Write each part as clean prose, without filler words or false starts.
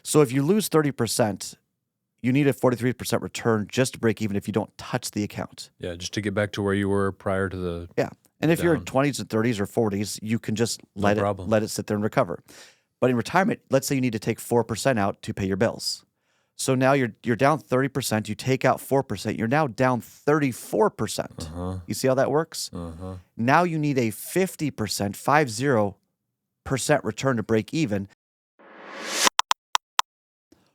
So if you lose 30%, you need a 43% return just to break even if you don't touch the account. Yeah, just to get back to where you were prior to the And if you're in down. 20s and 30s or 40s, you can just No let problem. it sit there and recover. But in retirement, let's say you need to take 4% out to pay your bills. So now you're down 30%, you take out 4%, you're now down 34%. You see how that works? Now you need a 50% return to break even.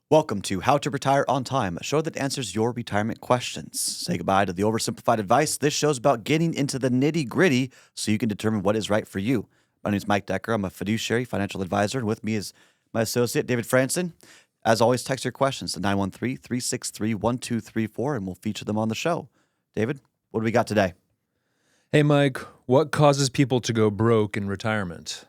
Welcome to How to Retire on Time, a show that answers your retirement questions. Say goodbye to the oversimplified advice. This show's about getting into the nitty-gritty so you can determine what is right for you. My name is Mike Decker. I'm a fiduciary financial advisor, and with me is my associate, David Franson. As always, text your questions to 913-363-1234, and we'll feature them on the show. David, what do we got today? Hey, Mike, what causes people to go broke in retirement?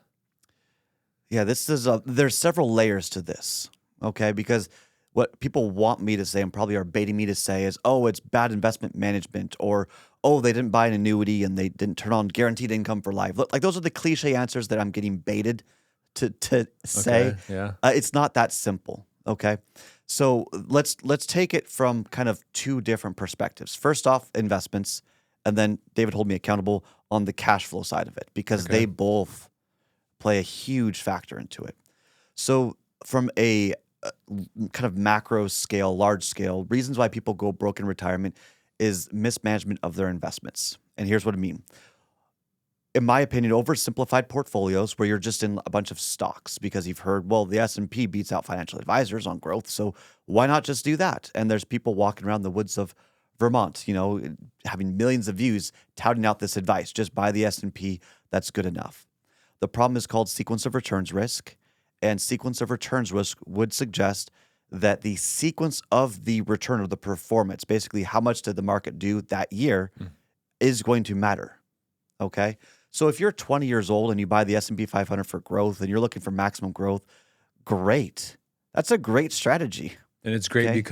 Yeah, there's several layers to this, okay? Because what people want me to say and probably are baiting me to say is, oh, it's bad investment management, or, oh, they didn't buy an annuity and they didn't turn on guaranteed income for life. Look, like those are the cliche answers that I'm getting baited to say. Okay, yeah. It's not that simple, okay? So let's take it from kind of two different perspectives. First off, investments, and then David, hold me accountable on the cash flow side of it, because Okay. they both play a huge factor into it. So from a kind of macro scale, large scale, reasons why people go broke in retirement is mismanagement of their investments. And here's what I mean. In my opinion, oversimplified portfolios where you're just in a bunch of stocks because you've heard, well, the S&P beats out financial advisors on growth, so why not just do that? And there's people walking around the woods of Vermont, having millions of views touting out this advice. Just buy the S&P, that's good enough. The problem is called sequence of returns risk, and sequence of returns risk would suggest that the sequence of the return or the performance, basically how much did the market do that year, is going to matter, okay? So if you're 20 years old and you buy the S&P 500 for growth and you're looking for maximum growth, great. That's a great strategy. And it's great Okay.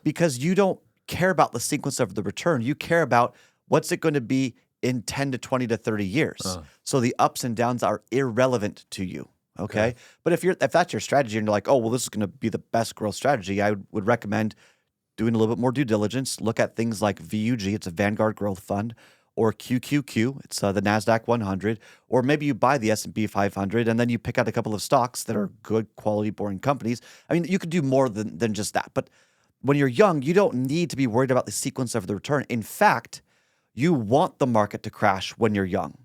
because You don't care about the sequence of the return. You care about what's it going to be in 10 to 20 to 30 years. So the ups and downs are irrelevant to you, okay? But if that's your strategy and you're like, oh, well, this is going to be the best growth strategy, I would recommend doing a little bit more due diligence. Look at things like VUG, it's a Vanguard Growth Fund, or QQQ, it's the NASDAQ 100, or maybe you buy the S&P 500 and then you pick out a couple of stocks that are good, quality, boring companies. I mean, you could do more than just that. But when you're young, you don't need to be worried about the sequence of the return. In fact, you want the market to crash when you're young,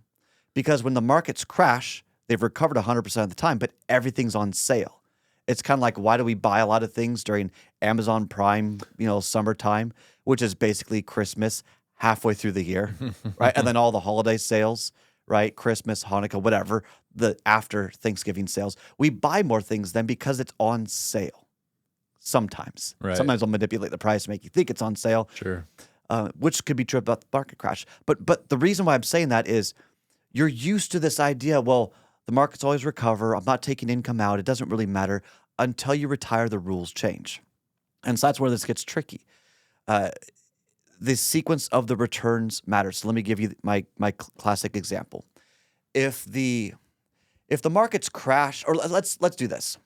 because when the markets crash, they've recovered 100% of the time, but everything's on sale. It's kind of like, why do we buy a lot of things during Amazon Prime, summertime, which is basically Christmas halfway through the year, right? And then all the holiday sales, right? Christmas, Hanukkah, whatever, the after Thanksgiving sales. We buy more things then because it's on sale. Sometimes. Right. Sometimes I'll manipulate the price to make you think it's on sale. Sure. Which could be true about the market crash. But the reason why I'm saying that is you're used to this idea, well, the markets always recover. I'm not taking income out. It doesn't really matter. Until you retire, the rules change. And so that's where this gets tricky. The sequence of the returns matters. So let me give you my classic example. If the markets crash, or let's do this.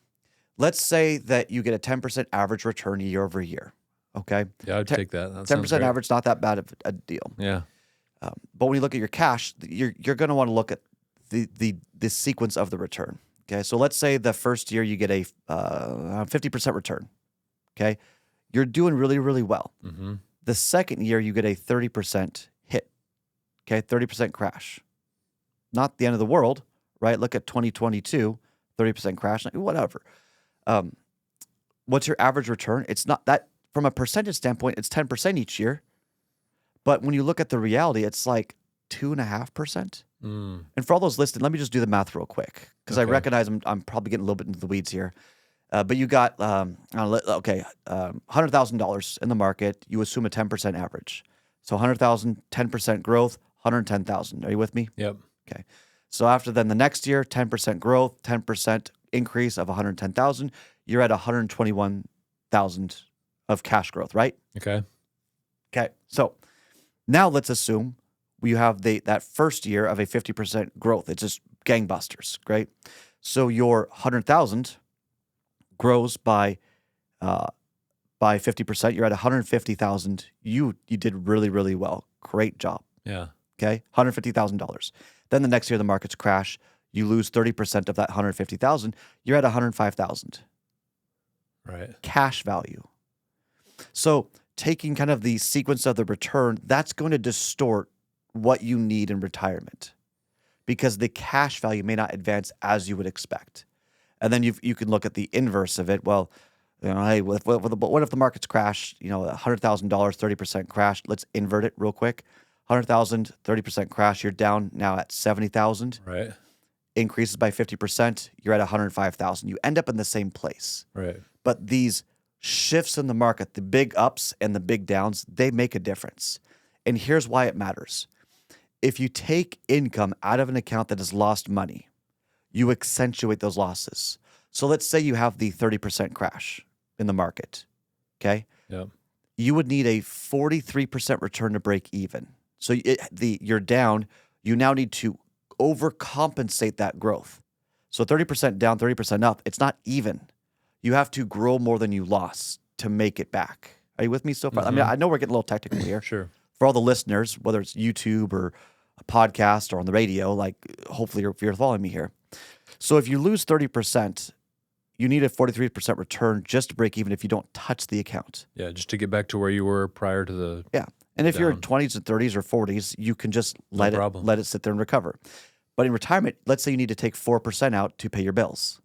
Let's say that you get a 10% average return year over year. Okay. Yeah, I'd take that. That 10% sounds average, not that bad of a deal. great. Yeah. But when you look at your cash, you're going to want to look at the sequence of the return. Okay. So let's say the first year you get a 50% return. Okay. You're doing really, really well. Mm-hmm. The second year you get a 30% hit. Okay. 30% crash. Not the end of the world, right? Look at 2022, 30% crash, whatever. What's your average return? It's not that. From a percentage standpoint, it's 10% each year. But when you look at the reality, it's like 2.5%. And for all those listed, let me just do the math real quick, because I recognize I'm probably getting a little bit into the weeds here. But you got, $100,000 in the market. You assume a 10% average. So 100,000, 10% growth, 110,000. Are you with me? Yep. Okay. So after then the next year, 10% growth, 10% increase of 110,000, you're at 121,000 of cash growth, right? Okay. Okay. So now let's assume you have that first year of a 50% growth. It's just gangbusters, great. So your 100,000 grows by 50%, you're at 150,000. You did really, really well. Great job. Yeah. Okay, $150,000. Then the next year the markets crash. You lose 30% of that 150,000. You're at 105,000. Right. Cash value. So taking kind of the sequence of the return, that's going to distort what you need in retirement because the cash value may not advance as you would expect. And then you can look at the inverse of it. Well, hey, what if the markets crash? $100,000, 30% crash. Let's invert it real quick. 100,000, 30% crash. You're down now at 70,000. Right. Increases by 50%. You're at 105,000. You end up in the same place. Right. But these shifts in the market, the big ups and the big downs, they make a difference. And here's why it matters. If you take income out of an account that has lost money, you accentuate those losses. So let's say you have the 30% crash in the market, okay? Yep. You would need a 43% return to break even. So you're down. You now need to overcompensate that growth. So 30% down, 30% up, it's not even. You have to grow more than you lost to make it back. Are you with me so far? Mm-hmm. I mean, I know we're getting a little technical here. Sure. For all the listeners, whether it's YouTube or a podcast or on the radio, like hopefully you're following me here. So if you lose 30%, you need a 43% return just to break even if you don't touch the account. Yeah, just to get back to where you were prior to the Yeah. And if you're in down. 20s and 30s or 40s, you can just No let problem. it sit there and recover. But in retirement, let's say you need to take 4% out to pay your bills.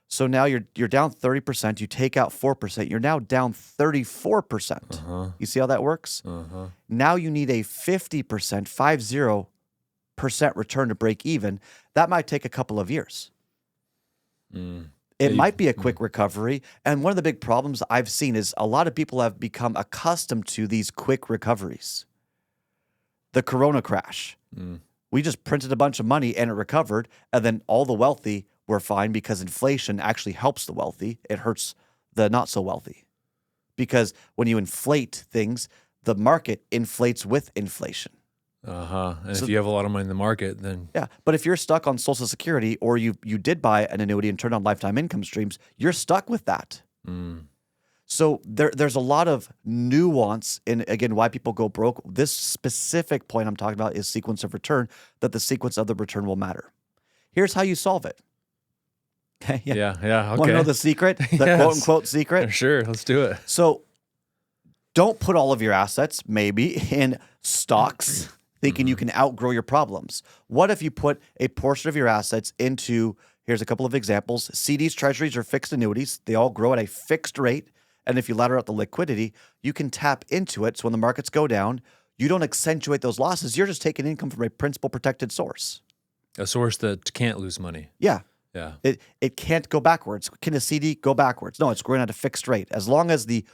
So now you're down 30%, you take out 4%, you're now down 34%. Uh-huh. You see how that works? Uh-huh. Now you need a 50% return to break even. That might take a couple of years. It might be a quick recovery. And one of the big problems I've seen is a lot of people have become accustomed to these quick recoveries. The Corona crash. We just printed a bunch of money and it recovered. And then all the wealthy were fine because inflation actually helps the wealthy. It hurts the not so wealthy. Because when you inflate things, the market inflates with inflation. Uh-huh. And So- if you have a lot of money in the market, then Yeah, but if you're stuck on Social Security or you did buy an annuity and turned on lifetime income streams, you're stuck with that. So there's a lot of nuance in, again, why people go broke. This specific point I'm talking about is sequence of return, that the sequence of the return will matter. Here's how you solve it. Okay, yeah, okay. Want to know the secret? The Yes. quote-unquote secret? Sure, let's do it. So don't put all of your assets, maybe, in stocks, thinking you can outgrow your problems. What if you put a portion of your assets into, here's a couple of examples, CDs, treasuries, or fixed annuities. They all grow at a fixed rate. And if you ladder out the liquidity, you can tap into it. So when the markets go down, you don't accentuate those losses. You're just taking income from a principal protected source. A source that can't lose money. Yeah. Yeah. It can't go backwards. Can a CD go backwards? No, it's growing at a fixed rate. As long as the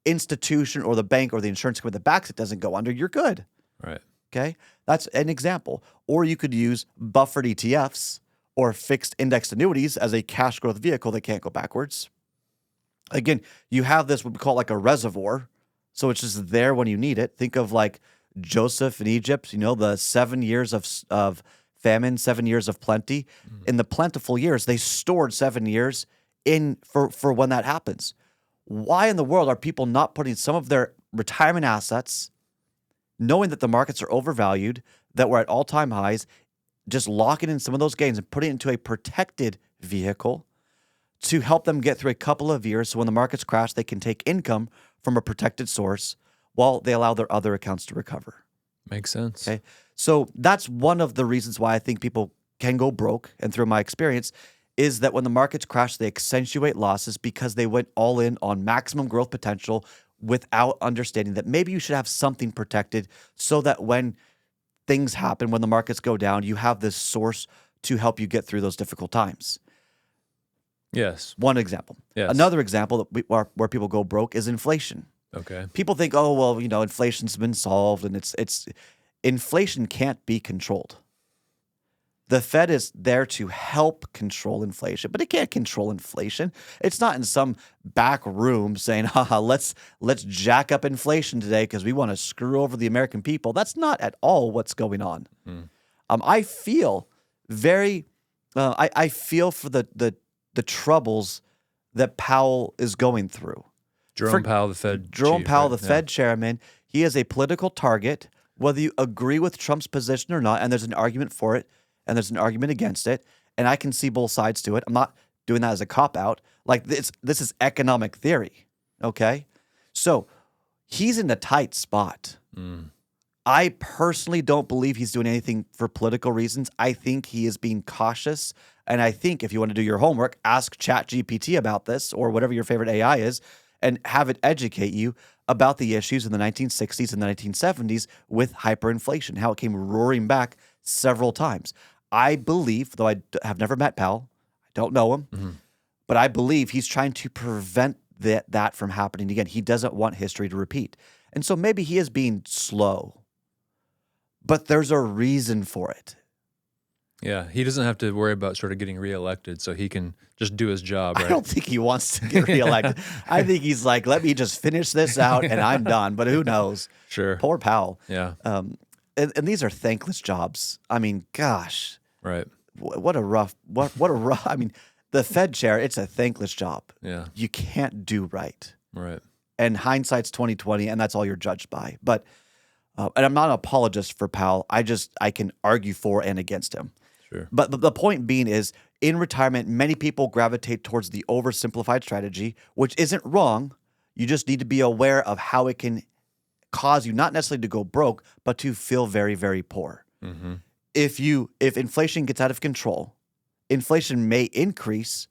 institution or the bank or the insurance company that backs it doesn't go under, you're good. Right. Okay? That's an example. Or you could use buffered ETFs or fixed indexed annuities as a cash growth vehicle that can't go backwards. Again, you have this, what we call like a reservoir. So it's just there when you need it. Think of like Joseph in Egypt, the 7 years of famine, 7 years of plenty. In the plentiful years, they stored 7 years in for when that happens. Why in the world are people not putting some of their retirement assets, knowing that the markets are overvalued, that we're at all-time highs, just locking in some of those gains and putting it into a protected vehicle to help them get through a couple of years so when the markets crash, they can take income from a protected source while they allow their other accounts to recover. Makes sense. Okay. So that's one of the reasons why I think people can go broke. And through my experience is that when the markets crash, they accentuate losses because they went all in on maximum growth potential without understanding that maybe you should have something protected so that when things happen, when the markets go down, you have this source to help you get through those difficult times. Yes. One example. Yes. Another example that where people go broke is inflation. Okay. People think, oh, well, inflation's been solved and it's inflation can't be controlled. The Fed is there to help control inflation, but it can't control inflation. It's not in some back room saying, haha, let's jack up inflation today because we want to screw over the American people. That's not at all what's going on. I feel I feel for the troubles that Powell is going through. Jerome Powell, the Fed Jerome chief, Powell, right? the Fed chairman, he is a political target, whether you agree with Trump's position or not, and there's an argument for it, and there's an argument against it, and I can see both sides to it. I'm not doing that as a cop-out. Like, this is economic theory, okay? So he's in a tight spot. I personally don't believe he's doing anything for political reasons. I think he is being cautious, and I think if you want to do your homework, ask ChatGPT about this or whatever your favorite AI is, and have it educate you about the issues in the 1960s and the 1970s with hyperinflation, how it came roaring back several times. I believe, though I have never met Powell, I don't know him, but I believe he's trying to prevent that from happening again. He doesn't want history to repeat. And so maybe he is being slow, but there's a reason for it. Yeah, he doesn't have to worry about sort of getting reelected, so he can just do his job, right? I don't think he wants to get reelected. I think he's like, let me just finish this out and I'm done. But who knows? Sure. Poor Powell. Yeah. And these are thankless jobs. I mean, gosh, Right. what a rough. I mean, the Fed chair, it's a thankless job. Yeah. You can't do right. Right. And hindsight's 20/20, and that's all you're judged by. But and I'm not an apologist for Powell. I can argue for and against him. Sure. But the point being is, in retirement, many people gravitate towards the oversimplified strategy, which isn't wrong. You just need to be aware of how it can cause you not necessarily to go broke, but to feel very, very poor. If inflation gets out of control, inflation may increase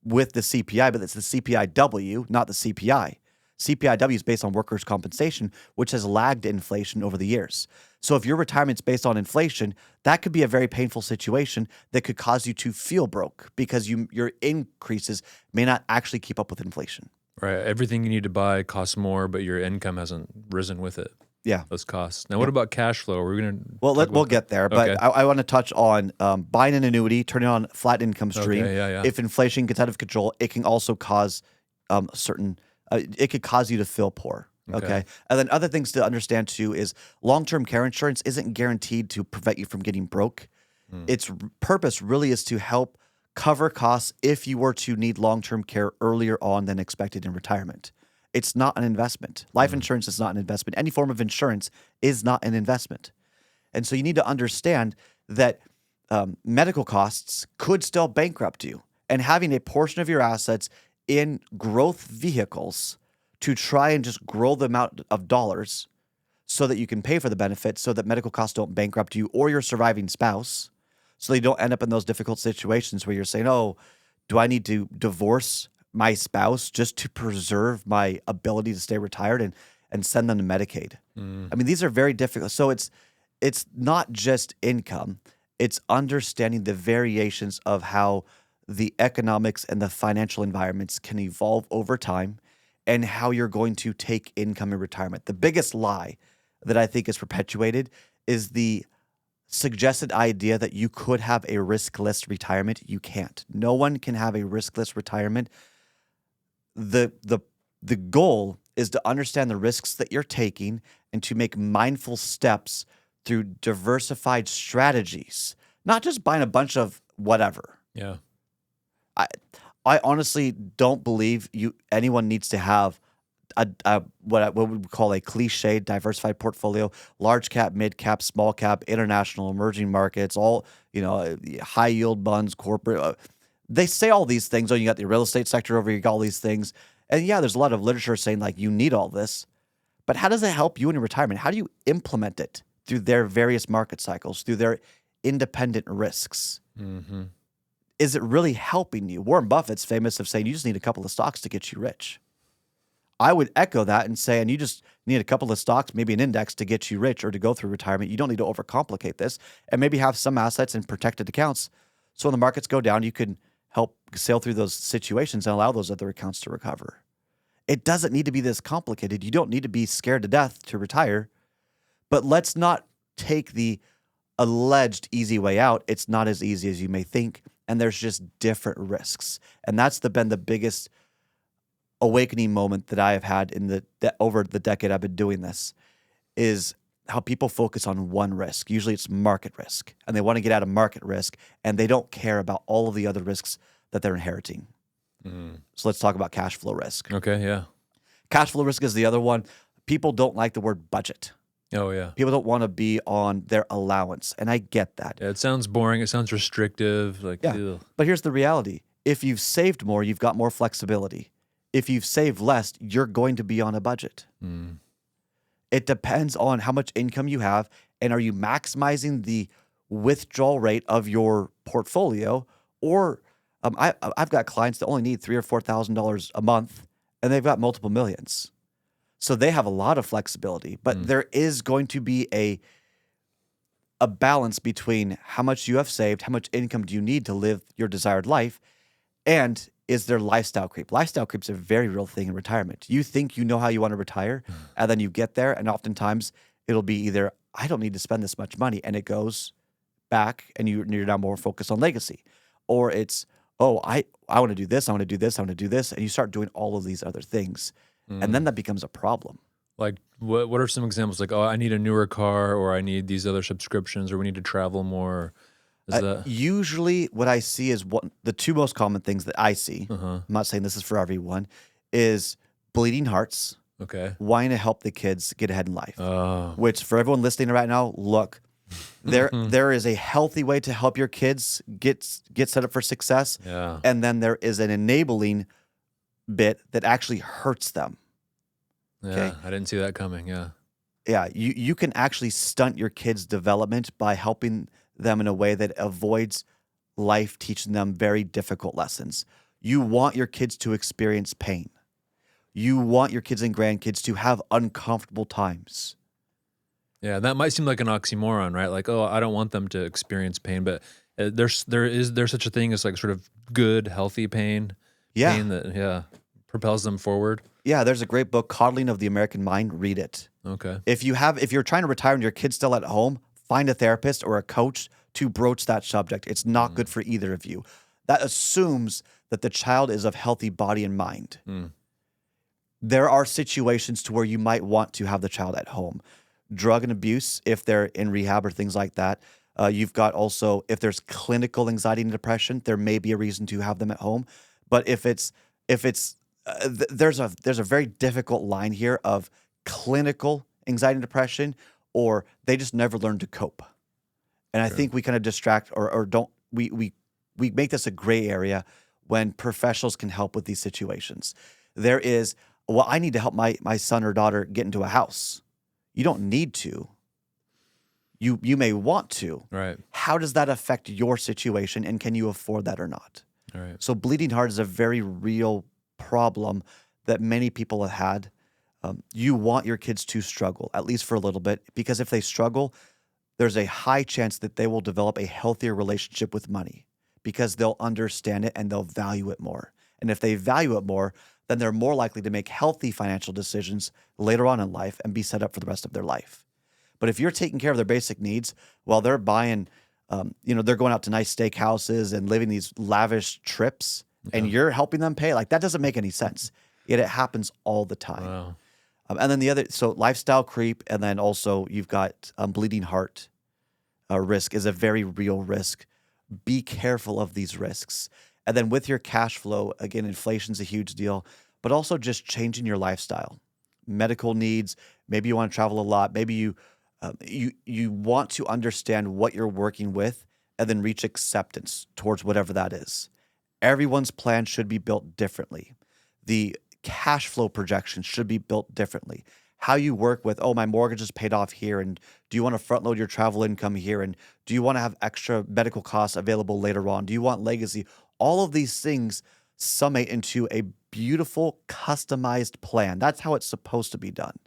with the CPI, but it's the CPIW, not the CPI. CPIW is based on workers' compensation, which has lagged inflation over the years. So if your retirement's based on inflation, that could be a very painful situation that could cause you to feel broke because your increases may not actually keep up with inflation. Right. Everything you need to buy costs more, but your income hasn't risen with it. Yeah. Those costs. Now, what about cash flow? We're going to We'll get there, but Okay. I want to touch on buying an annuity, turning on flat income stream. Okay, yeah. If inflation gets out of control, it can also cause it could cause you to feel poor. Okay. And then other things to understand too is long-term care insurance isn't guaranteed to prevent you from getting broke. Its purpose really is to help cover costs if you were to need long-term care earlier on than expected in retirement. It's not an investment. Life insurance is not an investment. Any form of insurance is not an investment. And so you need to understand that medical costs could still bankrupt you. And having a portion of your assets in growth vehicles to try and just grow the amount of dollars so that you can pay for the benefits so that medical costs don't bankrupt you or your surviving spouse, so they don't end up in those difficult situations where you're saying, oh, do I need to divorce my spouse just to preserve my ability to stay retired and send them to Medicaid? I mean, these are very difficult. So it's not just income. It's understanding the variations of how the economics and the financial environments can evolve over time and how you're going to take income in retirement. The biggest lie that I think is perpetuated is the suggested idea that you could have a riskless retirement. You can't. No one can have a riskless retirement. The goal is to understand the risks that you're taking and to make mindful steps through diversified strategies, not just buying a bunch of whatever. Yeah. I honestly don't believe anyone needs to have what we would call a cliche diversified portfolio: large cap, mid cap, small cap, international, emerging markets, all high yield bonds, corporate. They say all these things. Oh, you got the real estate sector over here, you got all these things, and yeah, there's a lot of literature saying like you need all this, but how does it help you in your retirement? How do you implement it through their various market cycles, through their independent risks? Is it really helping you? Warren Buffett's famous of saying you just need a couple of stocks to get you rich. I would echo that and say, and you just need a couple of stocks, maybe an index to get you rich or to go through retirement. You don't need to overcomplicate this, and maybe have some assets in protected accounts. So when the markets go down, you can help sail through those situations and allow those other accounts to recover. It doesn't need to be this complicated. You don't need to be scared to death to retire, but let's not take the alleged easy way out. It's not as easy as you may think, and there's just different risks. And that's been the biggest awakening moment that I have had in over the decade I've been doing this, is how people focus on one risk. Usually it's market risk, and they want to get out of market risk, and they don't care about all of the other risks that they're inheriting. So let's talk about cash flow risk. Okay, yeah. Cash flow risk is the other one. People don't like the word budget. Oh, yeah. People don't want to be on their allowance, and I get that. Yeah, it sounds boring. It sounds restrictive. Like, Yeah, ugh. but here's the reality. If you've saved more, you've got more flexibility. If you've saved less, you're going to be on a budget. It depends on how much income you have, and are you maximizing the withdrawal rate of your portfolio, or I've got clients that only need $3,000 or $4,000 a month, and they've got multiple millions. So they have a lot of flexibility, but there is going to be a balance between how much you have saved, how much income do you need to live your desired life, and is there lifestyle creep? Lifestyle creep is a very real thing in retirement. You think you know how you want to retire, and then you get there, and oftentimes it'll be either, I don't need to spend this much money, and it goes back, and you're now more focused on legacy. Or it's, oh, I want to do this, I want to do this, I want to do this, and you start doing all of these other things. And then that becomes a problem. Like, what are some examples? Like, oh, I need a newer car, or I need these other subscriptions, or we need to travel more. Is that Usually what I see is the two most common things that I see, I'm not saying this is for everyone, is bleeding hearts, okay? wanting to help the kids get ahead in life. Oh, Which, for everyone listening right now, look, there is a healthy way to help your kids get set up for success. yeah. And then there is an enabling bit that actually hurts them. Yeah, Okay. I didn't see that coming. Yeah. Yeah, you can actually stunt your kids' development by helping them in a way that avoids life teaching them very difficult lessons. You want your kids to experience pain. You want your kids and grandkids to have uncomfortable times. Yeah, that might seem like an oxymoron, right? Like, oh, I don't want them to experience pain, but there's such a thing as like sort of good, healthy pain. Yeah. Pain that propels them forward. Yeah, there's a great book, Coddling of the American Mind. Read it. Okay. If you're trying to retire and your kid's still at home, find a therapist or a coach to broach that subject. It's not good for either of you. That assumes that the child is of healthy body and mind. There are situations to where you might want to have the child at home. Drug and abuse, if they're in rehab or things like that. You've got also, if there's clinical anxiety and depression, there may be a reason to have them at home. But there's a very difficult line here of clinical anxiety and depression, or they just never learned to cope. And I think we kind of distract or don't, we make this a gray area when professionals can help with these situations. There is, well, I need to help my son or daughter get into a house. You don't need to. You may want to. Right. How does that affect your situation, and can you afford that or not? All right. So bleeding heart is a very real problem that many people have had. You want your kids to struggle, at least for a little bit, because if they struggle, there's a high chance that they will develop a healthier relationship with money because they'll understand it and they'll value it more. And if they value it more, then they're more likely to make healthy financial decisions later on in life and be set up for the rest of their life. But if you're taking care of their basic needs while they're buying, they're going out to nice steakhouses and living these lavish trips, and you're helping them pay, like that doesn't make any sense. Yet it happens all the time. Wow. And then so lifestyle creep, and then also you've got bleeding heart risk is a very real risk. Be careful of these risks. And then with your cash flow, again, inflation's a huge deal, but also just changing your lifestyle. Medical needs, maybe you want to travel a lot, maybe you want to understand what you're working with and then reach acceptance towards whatever that is. Everyone's plan should be built differently. The cash flow projections should be built differently. How you work with, my mortgage is paid off here, and do you want to front load your travel income here, and do you want to have extra medical costs available later on? Do you want legacy? All of these things summate into a beautiful, customized plan. That's how it's supposed to be done.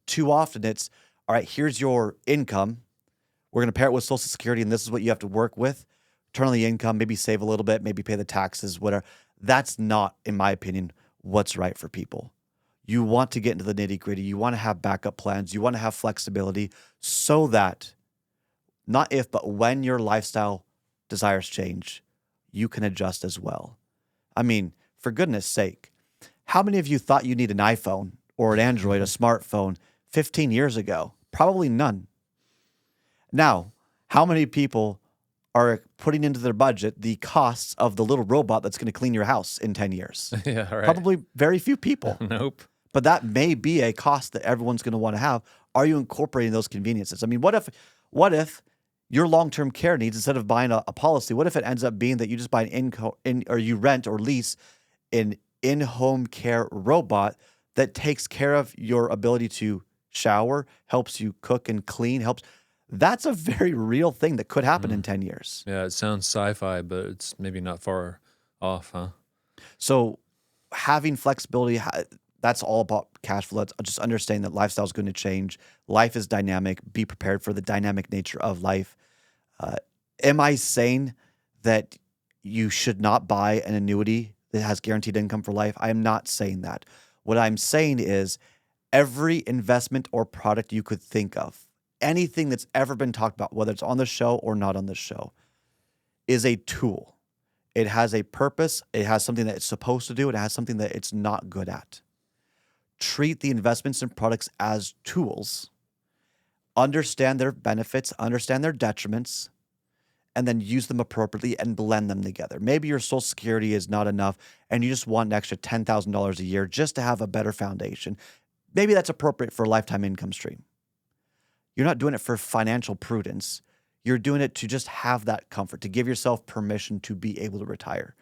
Too often it's, all right, here's your income. We're going to pair it with Social Security, and this is what you have to work with. Turn on the income, maybe save a little bit, maybe pay the taxes, whatever. That's not, in my opinion, what's right for people. You want to get into the nitty-gritty. You want to have backup plans. You want to have flexibility so that not if, but when your lifestyle desires change, you can adjust as well. I mean, for goodness sake, how many of you thought you need an iPhone or an Android, a smartphone 15 years ago? Probably none. Now, how many people are putting into their budget the costs of the little robot that's going to clean your house in 10 years? Yeah, right. Probably very few people. Nope. But that may be a cost that everyone's going to want to have. Are you incorporating those conveniences? I mean, what if your long-term care needs, instead of buying a policy, what if it ends up being that you just buy or you rent or lease an in-home care robot that takes care of your ability to shower, helps you cook and clean, that's a very real thing that could happen in 10 years. Yeah, it sounds sci-fi, but it's maybe not far off, huh? So having flexibility, that's all about cash flow. It's just understanding that lifestyle is going to change. Life is dynamic. Be prepared for the dynamic nature of life. Am I saying that you should not buy an annuity that has guaranteed income for life? I am not saying that. What I'm saying is every investment or product you could think of, anything that's ever been talked about, whether it's on the show or not on the show, is a tool. It has a purpose. It has something that it's supposed to do. It has something that it's not good at. Treat the investments and products as tools. Understand their benefits, understand their detriments, and then use them appropriately and blend them together. Maybe your Social Security is not enough and you just want an extra $10,000 a year just to have a better foundation. Maybe that's appropriate for a lifetime income stream. You're not doing it for financial prudence. You're doing it to just have that comfort, to give yourself permission to be able to retire.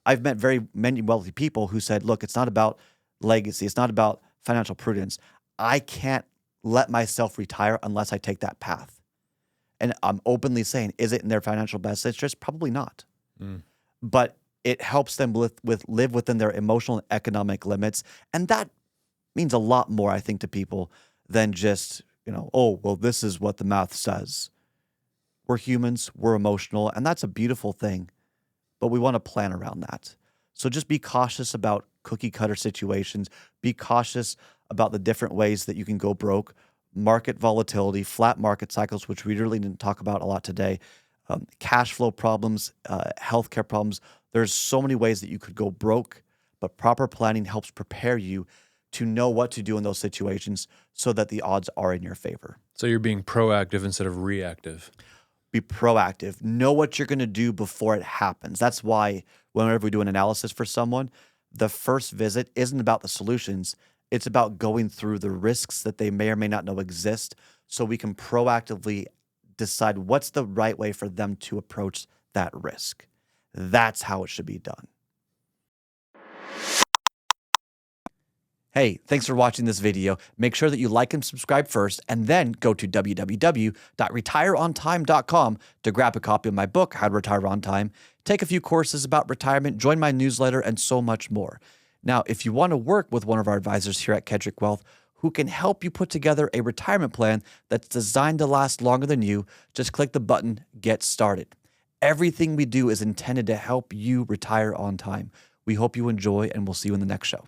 I've met very many wealthy people who said, look, it's not about legacy. It's not about financial prudence. I can't let myself retire unless I take that path. And I'm openly saying, is it in their financial best interest? Probably not. But it helps them live within their emotional and economic limits. And that means a lot more, I think, to people than just, oh, well, this is what the math says. We're humans, we're emotional, and that's a beautiful thing. But we want to plan around that. So just be cautious about cookie cutter situations. Be cautious about the different ways that you can go broke. Market volatility, flat market cycles, which we really didn't talk about a lot today. Cash flow problems, healthcare problems. There's so many ways that you could go broke, but proper planning helps prepare you to know what to do in those situations so that the odds are in your favor. So you're being proactive instead of reactive. Be proactive. Know what you're going to do before it happens. That's why whenever we do an analysis for someone, the first visit isn't about the solutions. It's about going through the risks that they may or may not know exist so we can proactively decide what's the right way for them to approach that risk. That's how it should be done. Hey, thanks for watching this video. Make sure that you like and subscribe first, and then go to www.retireontime.com to grab a copy of my book, How to Retire on Time, take a few courses about retirement, join my newsletter, and so much more. Now, if you want to work with one of our advisors here at Kedrick Wealth who can help you put together a retirement plan that's designed to last longer than you, just click the button, Get Started. Everything we do is intended to help you retire on time. We hope you enjoy, and we'll see you in the next show.